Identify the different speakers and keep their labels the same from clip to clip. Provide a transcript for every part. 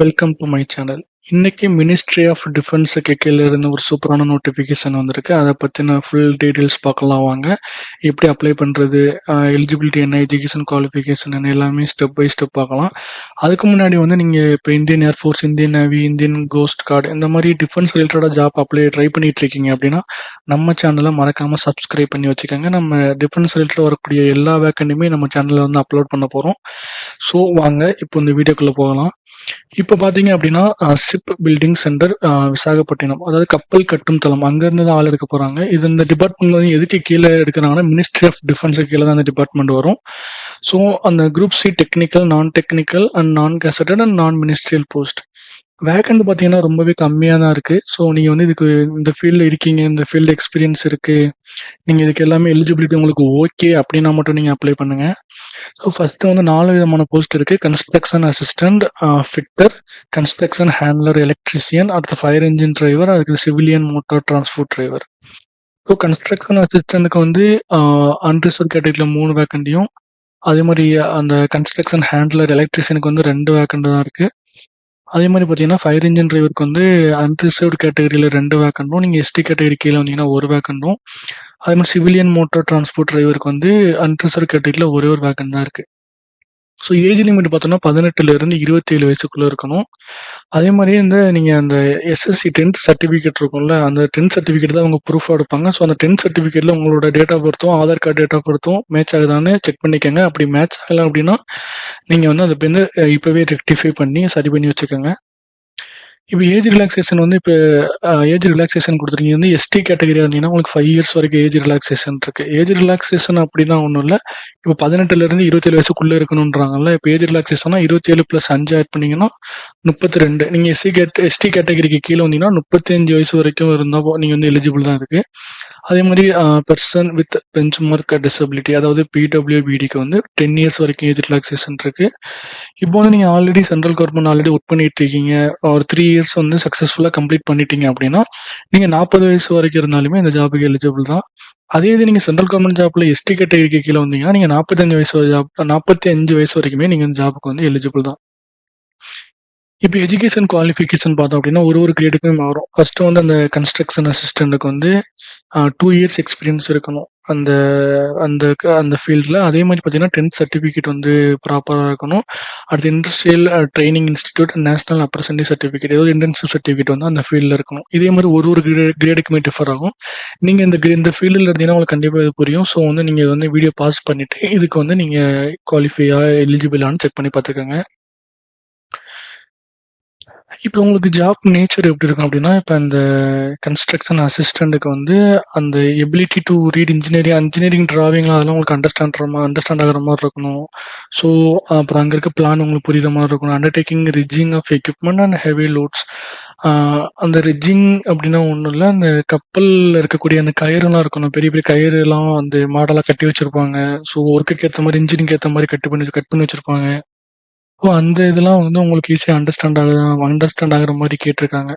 Speaker 1: Welcome to my channel. இன்னைக்கு ministry of டிஃபென்ஸுக்கு கீழே இருந்து ஒரு சூப்பரான நோட்டிஃபிகேஷன் வந்திருக்கு. அதை பற்றின ஃபுல் டீட்டெயில்ஸ் பார்க்கலாம் வாங்க. எப்படி அப்ளை பண்ணுறது, எலிஜிபிலிட்டி என்ன, எஜுகேஷன் குவாலிஃபிகேஷன் என்ன, எல்லாமே ஸ்டெப் பை ஸ்டெப் பார்க்கலாம். அதுக்கு முன்னாடி நீங்கள் இப்போ Indian air force, Indian navy, Indian cost card இந்த மாதிரி டிஃபென்ஸ் ரிலேட்டடாக ஜாப் ட்ரை பண்ணிட்டு இருக்கீங்க அப்படின்னா நம்ம சேனலை மறக்காமல் சப்ஸ்கிரைப் பண்ணி வச்சுக்கோங்க. நம்ம டிஃபென்ஸ் ரிலேட்டட் வரக்கூடிய எல்லா வேக்கண்டையுமே நம்ம சேனலில் அப்லோட் பண்ண போகிறோம். ஸோ வாங்க இப்போ இந்த வீடியோக்குள்ளே போகலாம். இப்போ பார்த்தீங்க அப்படின்னா ஷிப் பில்டிங் சென்டர் விசாகப்பட்டினம், அதாவது கப்பல் கட்டும் தளம், அங்கேருந்து தான் ஆள் எடுக்க போகிறாங்க. இது இந்த டிபார்ட்மெண்ட் எதுக்கு கீழே எடுக்கிறாங்கன்னா மினிஸ்ட்ரி ஆஃப் டிஃபென்ஸுக்கு கீழே தான் அந்த டிபார்ட்மெண்ட் வரும். ஸோ அந்த குரூப் சி டெக்னிக்கல், நான் டெக்னிக்கல் அண்ட் நான் கெசட்டட் அண்ட் நான் மினிஸ்ட்ரியல் போஸ்ட் வேக்கண்ட் பார்த்தீங்கன்னா ரொம்பவே கம்மியாக தான் இருக்குது. ஸோ நீங்கள் இதுக்கு இந்த ஃபீல்டில் இருக்கீங்க, இந்த ஃபீல்டு எக்ஸ்பீரியன்ஸ் இருக்குது, நீங்கள் இதுக்கு எல்லாமே எலிஜிபிலிட்டி உங்களுக்கு ஓகே அப்படின்னா மட்டும் நீங்கள் அப்ளை பண்ணுங்கள். ஸோ ஃபர்ஸ்ட் 4 விதமான போஸ்ட் இருக்கு. Construction assistant, fitter, construction handler, electrician, அடுத்து ஃபயர் இன்ஜின் டிரைவர், அதுக்கு civilian motor transport driver. So construction அசிஸ்டன்ட்டுக்கு அன்ரிசர்வ் கேட்டகரியில் 3 வேக்கண்டியும், அதே மாதிரி அந்த கன்ஸ்ட்ரக்ஷன் ஹேண்ட்லர் எலக்ட்ரிஷியனுக்கு 2 வேக்கண்ட் தான் இருக்கு. அதே மாதிரி பார்த்தீங்கன்னா ஃபயர் இன்ஜின் டிரைவருக்கு அன்ரிசர்வ்டு கேட்டகரியில் 2 வேக்கண்டும், நீங்கள் எஸ்டி கேட்டகரி கீழே வந்தீங்கன்னா 1 வேக்கண்டும், அதே மாதிரி சிவிலியன் மோட்டார் டிரான்ஸ்போர்ட் டிரைவருக்கு அன்ரிசர்வ் கேட்டகரியில் ஒரே ஒரு வேக்கண்ட் தான் இருக்கு. ஸோ ஏஜ் லிமிட் பார்த்தோம்னா 18 27 வயசுக்குள்ள இருக்கணும். அதே மாதிரி நீங்கள் அந்த எஸ்எஸ்சி 10th சர்டிஃபிகேட் இருக்கும்ல, அந்த 10th சர்டிஃபிகேட் தான் அவங்க ப்ரூஃபாக எடுப்பாங்க. ஸோ அந்த 10th சர்டிஃபிகேட்டில் உங்களோட டேட் ஆஃப் பர்த்தும் ஆதார் கார்டு டேட் ஆஃப் பர்த்தும் மேட்ச் ஆகுதான்னு செக் பண்ணிக்கோங்க. அப்படி மேட்ச் ஆகலை அப்படின்னா நீங்கள் அதை இப்போவே ரெக்டிஃபை பண்ணி சரி பண்ணி வச்சுக்கோங்க. இப்போ ஏஜ் ரிலாக்ஸேஷன் இப்போ ஏஜ் ரிலாக்ஸேஷன் கொடுத்துருக்கீங்க. எஸ்டி கேட்டகரியாக இருந்தீங்கன்னா உங்களுக்கு 5 இயர்ஸ் வரைக்கும் ஏஜ் ரிலாக்ஸேஷன் இருக்கு. ஏஜ் ரிலாக்ஸேஷன் அப்படின்னா ஒன்றும் இல்லை. இப்போ 18 27 வயசுக்குள்ளே இருக்கணுன்றாங்கல்ல. இப்போ ஏஜ் ரிலாக்ஸேஷனா 27 + 5 ஆட் பண்ணீங்கன்னா 32. நீங்கள் எஸ்டி கேட்டகரிக்கு கீழே வந்தீங்கன்னா 35 வயசு வரைக்கும் இருந்தால் நீங்கள் எலிஜிபிள் தான் இருக்கு. அதே மாதிரி person with bench mark disability, அதாவது பிடபிள்யூபிடிக்கு 10 இயர்ஸ் வரைக்கும் ஏஜ் ரிலாக்ஸேஷன் இருக்கு. இப்போ நீங்கள் already central government already work பண்ணிட்டு இருக்கீங்க, ஒரு 3 இயர்ஸ் சக்ஸஸ்ஃபுல்லாக கம்ப்ளீட் பண்ணிட்டீங்க அப்படின்னா நீங்கள் 40 வயசு வரைக்கும் இருந்தாலுமே இந்த ஜாபுக்கு எலிஜிபிள் தான். அதே இது நீங்கள் சென்ட்ரல் கவர்மெண்ட் ஜாப்ல எஸ்டி கேட்டகரிக்கு கீழே வந்தீங்கன்னா நீங்கள் 45 வயசு வரைக்குமே நீங்கள் இந்த ஜாபுக்கு எலிஜிபிள் தான். இப்போ எஜுகேஷன் குவாலிஃபிகேஷன் பார்த்தோம் அப்படின்னா ஒரு கிரேடுக்குமே மாறும். ஃபர்ஸ்ட் அந்த கன்ஸ்ட்ரக்ஷன் அசிஸ்டண்ட்டுக்கு 2 இயர்ஸ் எக்ஸ்பீரியன்ஸ் இருக்கணும் அந்த அந்த அந்த ஃபீல்டில். அதே மாதிரி பார்த்தீங்கன்னா 10th சர்டிஃபிகேட் ப்ராப்பராக இருக்கணும். அடுத்து industrial training institute national apprentice certificate, ஏதாவது இன்டர்ன்ஷிப் சர்டிஃபிகேட் அந்த ஃபீல்டில் இருக்கணும். இதே மாதிரி ஒரு கிரேடுக்குமே டிஃபர் ஆகும். நீங்கள் இந்த ஃபீல்டில் இருந்தீங்கன்னா உங்களுக்கு கண்டிப்பாக இது புரியும். ஸோ நீங்கள் வீடியோ பாஸ் பண்ணிவிட்டு இதுக்கு நீங்கள் குவாலிஃபையா எலிஜிபிளான்னு செக் பண்ணி பார்த்துக்கோங்க. இப்போ உங்களுக்கு ஜாப் நேச்சர் எப்படி இருக்கும் அப்படின்னா, இப்போ இந்த கன்ஸ்ட்ரக்ஷன் அசிஸ்டண்ட்டுக்கு அந்த எபிலிட்டி டு ரீட் இன்ஜினியரிங் டிராவிங்லாம் அதெல்லாம் உங்களுக்கு அண்டர்ஸ்டாண்ட் ஆகிற மாதிரி இருக்கணும். ஸோ அப்புறம் அங்கே இருக்க பிளான் உங்களுக்கு புரியுற மாதிரி இருக்கணும். Undertaking rigging of equipment and heavy loads. அந்த ரிஜிங் அப்படின்னா ஒன்றும் இல்லை, அந்த கப்பலில் இருக்கக்கூடிய அந்த கயிறுலாம் இருக்கணும். பெரிய பெரிய கயிறுலாம் மாடலாக கட்டி வச்சிருப்பாங்க. ஸோ ஒர்க்குக்கு ஏற்ற மாதிரி, இன்ஜினியரிங் ஏற்ற மாதிரி கட் பண்ணி வச்சிருப்பாங்க. ஸோ அந்த இதெல்லாம் உங்களுக்கு ஈஸியாக அண்டர்ஸ்டாண்ட் ஆகுற மாதிரி கேட்டிருக்காங்க.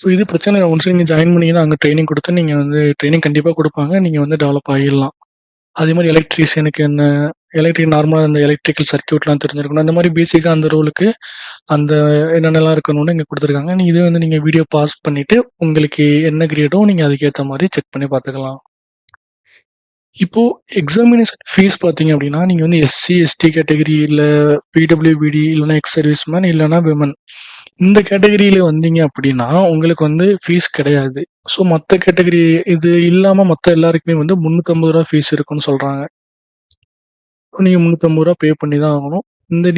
Speaker 1: ஸோ இது பிரச்சனை இல்லை. ஒன்ஸ் நீங்கள் ஜாயின் பண்ணீங்கன்னா அங்கே ட்ரைனிங் கொடுத்து நீங்கள் ட்ரைனிங் கண்டிப்பாக கொடுப்பாங்க. நீங்கள் டெவலப் ஆகிடலாம். அதே மாதிரி எலக்ட்ரீஷியனுக்கு நார்மலாக அந்த எலக்ட்ரிக்கல் சர்க்கியூட்லாம் தெரிஞ்சிருக்கணும். அந்த மாதிரி பேசிக்காக அந்த ரோலுக்கு என்னென்னலாம் இருக்கணும்னு இங்கே கொடுத்துருக்காங்க. நீங்கள் வீடியோ பாஸ் பண்ணிவிட்டு உங்களுக்கு என்ன கிரேடோ நீங்கள் அதுக்கேற்ற மாதிரி செக் பண்ணி பார்த்துக்கலாம். இப்போ எக்ஸாமினேஷன் ஃபீஸ் பார்த்தீங்க அப்படின்னா நீங்கள் எஸ்சி எஸ்டி கேட்டகரி, இல்லை பிடபிள்யூபிடி, இல்லைன்னா எக்ஸ் சர்வீஸ் மேன், இல்லைன்னா விமன், இந்த கேட்டகரியில வந்தீங்க அப்படின்னா உங்களுக்கு ஃபீஸ் கிடையாது. ஸோ மற்ற கேட்டகரி இது இல்லாமல் மற்ற எல்லாருக்குமே 350 ரூபா ஃபீஸ் இருக்குன்னு சொல்றாங்க. நீங்கள் 350 ரூபா பே பண்ணி தான் ஆகணும்.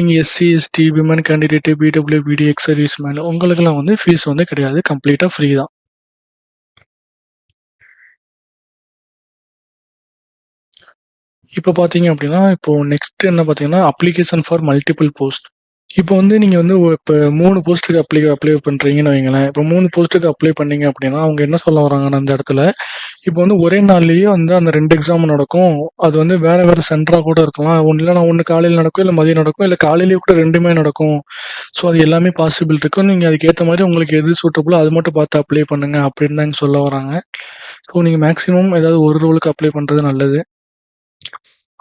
Speaker 1: நீங்கள் SC ST, women candidate, PWBD, ex service man உங்களுக்குலாம் ஃபீஸ் கிடையாது, கம்ப்ளீட்டாக ஃப்ரீ தான். இப்போ பார்த்தீங்க அப்படின்னா இப்போ நெக்ஸ்ட் என்ன பார்த்தீங்கன்னா அப்ளிகேஷன் ஃபார் மல்டிபிள் போஸ்ட். இப்போ நீங்கள் இப்போ 3 போஸ்ட்டுக்கு அப்ளை பண்ணுறீங்கன்னு வைங்களேன். இப்போ 3 போஸ்ட்டுக்கு அப்ளை பண்ணீங்க அப்படின்னா அவங்க என்ன சொல்ல வராங்கன்னா அந்த இடத்துல இப்போ ஒரே நாள்லேயே அந்த 2 எக்ஸாம் நடக்கும். அது வேற வேற சென்டராக கூட இருக்கலாம். ஒன்று காலையில் நடக்கும், இல்லை மதியம் நடக்கும், இல்லை காலையிலேயே கூட 2மே நடக்கும். ஸோ அது எல்லாமே பாசிபிள் இருக்கும். நீங்கள் அதுக்கேற்ற மாதிரி உங்களுக்கு எது சூட்டபுளோ அது மட்டும் பார்த்து அப்ளை பண்ணுங்க அப்படின்னு தான் சொல்ல வராங்க. ஸோ நீங்கள் மேக்ஸிமம் ஏதாவது ஒரு ரோலுக்கு அப்ளை பண்ணுறது நல்லது.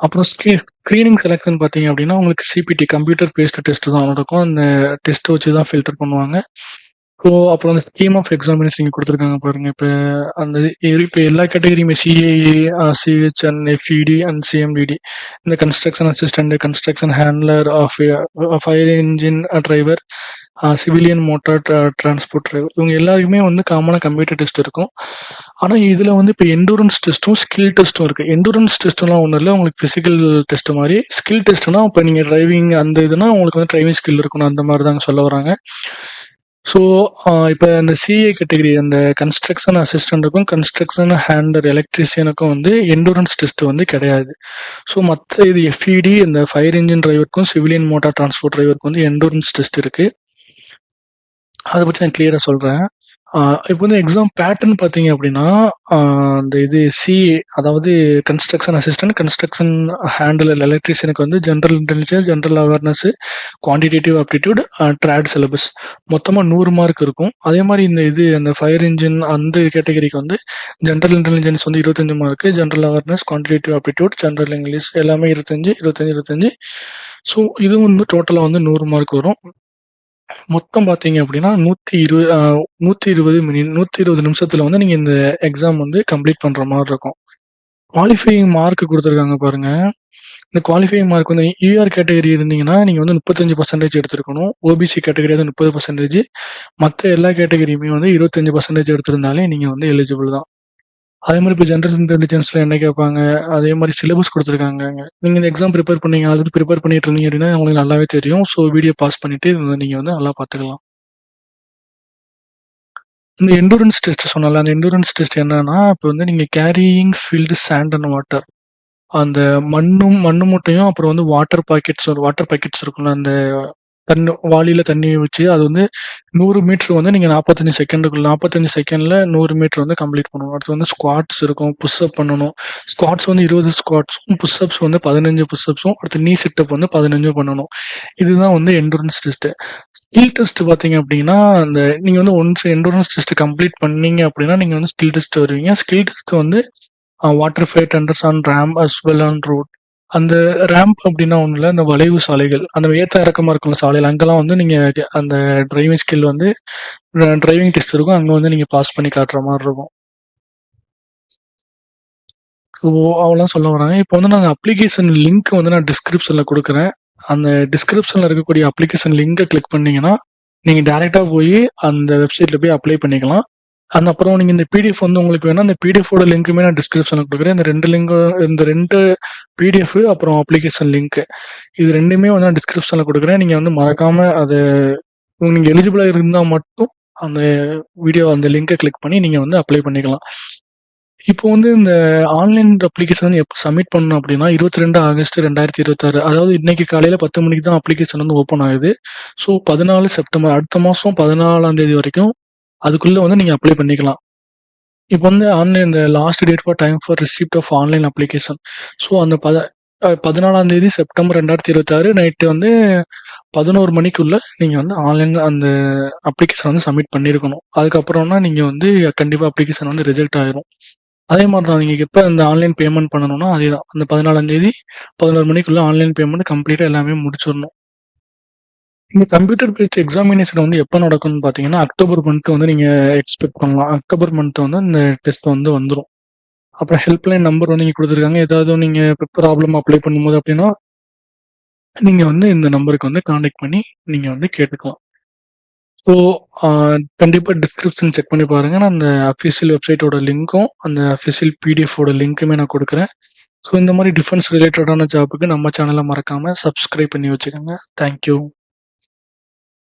Speaker 1: அப்புறம் ஸ்க்ரீனிங் செலெக்ஷன் பார்த்தீங்க அப்படின்னா, உங்களுக்கு சிபிடி கம்ப்யூட்டர் பேஸ்டு டெஸ்ட் தான் நடக்கும். அந்த டெஸ்ட் வச்சு தான் ஃபில்டர் பண்ணுவாங்க. ஸோ அப்புறம் அந்த ஸ்கீம் ஆஃப் எக்ஸாமினேஷன் இங்க குடுத்துருக்காங்க பாருங்க. அந்த இப்ப எல்லா கேட்டகரியுமே சிஏஏ, சிஹெச்என், எஃப்இடி அண்ட் சிஎம்டிடி. இந்த construction assistant, construction handler, fire engine driver, civilian motor transport driver, இவங்க எல்லாருக்குமே வந்து காமனா கம்ப்யூட்டர் டெஸ்ட் இருக்கும். ஆனா இதுல வந்து இப்ப எண்டூரன்ஸ் டெஸ்ட்டும், ஸ்கில் டெஸ்ட்டும் இருக்கு. எண்டூரன்ஸ் டெஸ்ட்லாம் ஒண்ணும் இல்ல. உங்களுக்கு பிசிக்கல் டெஸ்ட் மாரி. ஸ்கில் டெஸ்ட்னா இப்ப நீங்க டிரைவிங் அந்த இதுனா உங்களுக்கு வந்து டிரைவிங் ஸ்கில் இருக்கணும். அந்த மாரி தாங்க சொல்ல வராங்க. ஸோ இப்போ அந்த சிஏ கேட்டகரி அந்த கன்ஸ்ட்ரக்ஷன் அசிஸ்டண்ட்டுக்கும் கன்ஸ்ட்ரக்ஷன் ஹேண்டர் எலக்ட்ரீஷியனுக்கும் வந்து எண்டூரன்ஸ் டெஸ்ட் வந்து கிடையாது. ஸோ மற்ற இது எஃப்இடி இந்த ஃபயர் இன்ஜின் டிரைவருக்கும் சிவிலியன் மோட்டார் டிரான்ஸ்போர்ட் டிரைவருக்கும் வந்து எண்டூரன்ஸ் டெஸ்ட் இருக்கு. அதை பற்றி நான் கிளியரா சொல்றேன். இப்போ வந்து எக்ஸாம் பேட்டர்ன் பார்த்தீங்க அப்படின்னா, அந்த இது சிஏ அதாவது கன்ஸ்ட்ரக்ஷன் அசிஸ்டன்ட், கன்ஸ்ட்ரக்ஷன் ஹேண்டலர் எலக்ட்ரீஷியனுக்கு வந்து general intelligence, general awareness, quantitative aptitude, trade syllabus மொத்தமாக 100 மார்க் இருக்கும். அதே மாதிரி இந்த இது அந்த ஃபயர் இன்ஜின் அந்த கேட்டகரிக்கு வந்து ஜென்ரல் இன்டெலிஜென்ஸ் வந்து 25 mark, general awareness, quantitative aptitude, general English எல்லாமே 25. ஸோ இது வந்து டோட்டலாக வந்து 100 மார்க் வரும். மொத்தம் பார்த்தீங்க அப்படின்னா 120 நிமிஷத்துல வந்து நீங்க இந்த எக்ஸாம் வந்து கம்ப்ளீட் பண்ற மாதிரி இருக்கும். குவாலிஃபையிங் மார்க் கொடுத்துருக்காங்க பாருங்க. இந்த குவாலிஃபையிங் மார்க் வந்து யூஆர் கேட்டகரி இருந்தீங்கன்னா நீங்க வந்து 35% எடுத்திருக்கணும். ஓபிசி கேட்டகரி வந்து 30%. மற்ற எல்லா கேட்டகரியுமே வந்து 25% எடுத்திருந்தாலே நீங்க வந்து எலிஜிபிள் தான். அதே மாதிரி இப்போ ஜென்ரல் இன்டெலிஜென்ஸ்ல என்ன கேட்பாங்க, அதே மாதிரி சிலபஸ் கொடுத்துருக்காங்க. நீங்க இந்த எக்ஸாம் ப்ரிப்பேர் பண்ணீங்க, ஆல்ரெடி ப்ரிப்பேர் பண்ணிட்டு இருந்தீங்க அப்படின்னா உங்களுக்கு நல்லாவே தெரியும். ஸோ வீடியோ பாஸ் பண்ணிட்டு நீங்க வந்து நல்லா பார்த்துக்கலாம். இந்த எண்டூரன்ஸ் டெஸ்ட் சொன்னல, அந்த எண்டூரன்ஸ் டெஸ்ட் என்னன்னா, இப்போ வந்து நீங்க carrying filled sand and water, அந்த மண்ணு மூட்டையும் அப்புறம் வந்து வாட்டர் பாக்கெட்ஸ் இருக்கும்ல, அந்த வாளியில தண்ணி வச்சு அது வந்து 100 மீட்டர் வந்து நீங்க 45 செகண்ட்ல 100 மீட்டர் வந்து கம்ப்ளீட் பண்ணணும். அடுத்து வந்து ஸ்குவாட்ஸ் இருக்கும், புஷ்அப் பண்ணணும். ஸ்குவாட்ஸ் வந்து 20 ஸ்குவாட்ஸும், புஷ்அப்ஸ் வந்து 15 புஷ்அப்ஸும், அடுத்து நீ சிட்டப் வந்து 15 பண்ணணும். இதுதான் வந்து எண்டூரன்ஸ் டெஸ்ட். ஸ்கில் டெஸ்ட் பாத்தீங்க அப்படின்னா, அந்த நீங்க வந்து ஒன்ஸ் எண்டூரன்ஸ் டெஸ்ட் கம்ப்ளீட் பண்ணீங்க அப்படின்னா நீங்க வந்து ஸ்கில் டெஸ்ட் வருவீங்க. ஸ்கில் டெஸ்ட் வந்து water fight tenders on ramp as well on road. அந்த ரேம்ப் அப்படின்னா ஒண்ணும் இல்ல, அந்த வளைவு சாலைகள், அந்த ஏத்த இறக்கமா இருக்கும்ல சாலையில, அங்கெல்லாம் வந்து நீங்க அந்த டிரைவிங் ஸ்கில் வந்து டிரைவிங் டெஸ்ட் இருக்கும். அங்க வந்து நீங்க பாஸ் பண்ணி காட்டுற மாதிரி இருக்கும். ஸோ அவ்வளோதான் சொல்ல வராங்க. இப்போ வந்து நான் அப்ளிகேஷன் லிங்க் வந்து நான் டிஸ்கிரிப்ஷன்ல கொடுக்குறேன். அந்த டிஸ்கிரிப்ஷன்ல இருக்கக்கூடிய அப்ளிகேஷன் லிங்கை கிளிக் பண்ணீங்கன்னா நீங்க டைரக்டா போய் அந்த வெப்சைட்ல போய் அப்ளை பண்ணிக்கலாம். அந்த அப்புறம் நீங்க இந்த பிடிஎஃப் வந்து உங்களுக்கு வேணா இந்த பிடிஎஃபோட லிங்க்குமே நான் டிஸ்கிரிப்ஷன்ல கொடுக்குறேன். இந்த ரெண்டு பிடிஎஃப் அப்புறம் அப்ளிகேஷன் லிங்க் இது ரெண்டுமே வந்து நான் டிஸ்கிரிப்ஷன்ல கொடுக்குறேன். நீங்க வந்து மறக்காம அதை நீங்க எலிஜிபிளா இருந்தா மட்டும் அந்த வீடியோ அந்த லிங்கை கிளிக் பண்ணி நீங்க வந்து அப்ளை பண்ணிக்கலாம். இப்போ வந்து இந்த ஆன்லைன் அப்ளிகேஷன் வந்து எப்போ சப்மிட் பண்ணணும் அப்படின்னா 22 ஆகஸ்ட் 2026, அதாவது இன்னைக்கு காலையில 10 மணிக்கு தான் அப்ளிகேஷன் வந்து ஓப்பன் ஆகுது. ஸோ 14 செப்டம்பர் அடுத்த மாசம் 14ஆம் தேதி வரைக்கும் அதுக்குள்ள வந்து நீங்க அப்ளை பண்ணிக்கலாம். இப்போ வந்து ஆன்லைன் இந்த last date for time for receipt of online application. So அந்த 14ஆம் தேதி செப்டம்பர் 2026 நைட்டு வந்து 11 மணிக்குள்ள நீங்க வந்து ஆன்லைன் அந்த அப்ளிகேஷன் வந்து சப்மிட் பண்ணியிருக்கணும். அதுக்கப்புறம்னா நீங்க வந்து கண்டிப்பா அப்ளிகேஷன் வந்து ரிஜெக்ட் ஆயிரும். அதே மாதிரி தான் நீங்க எப்ப இந்த ஆன்லைன் பேமெண்ட் பண்ணணும்னா அதேதான். அந்த 14ஆம் தேதி 11 மணிக்குள்ள ஆன்லைன் பேமெண்ட் கம்ப்ளீட்டா எல்லாமே முடிச்சிடணும். இந்த கம்ப்யூட்டர் பேஸ்ட் எக்ஸாமினேஷன் வந்து எப்போ நடக்கும்னு பார்த்தீங்கன்னா, அக்டோபர் மந்த் வந்து நீங்க எக்ஸ்பெக்ட் பண்ணலாம். அக்டோபர் மந்த் வந்து இந்த டெஸ்ட் வந்து வந்துரும். அப்புறம் ஹெல்ப்லைன் நம்பர் வந்து இங்க குடுத்துருக்காங்க. ஏதாவது நீங்க ப்ராப்ளம் அப்ளை பண்ணும்போது அப்படின்னா, நீங்க வந்து இந்த நம்பருக்கு வந்து கான்டாக்ட் பண்ணி நீங்க வந்து கேட்டுக்கலாம். ஸோ அ கண்டிப்பா டிஸ்கிரிப்ஷன் செக் பண்ணி பாருங்க. நான் அந்த அஃபிஷியல் வெப்சைட்டோட லிங்க்கும், அந்த அஃபிஷியல் பிடிஎஃப் ஓட லிங்க்குமே நான் குடுக்குறேன். ஸோ இந்த மாரி டிஃபென்ஸ் ரிலேட்டடான ஜாப்க்கு நம்ம சேனல மறக்காம சப்ஸ்கிரைப் பண்ணி வச்சுக்கோங்க. Thank you.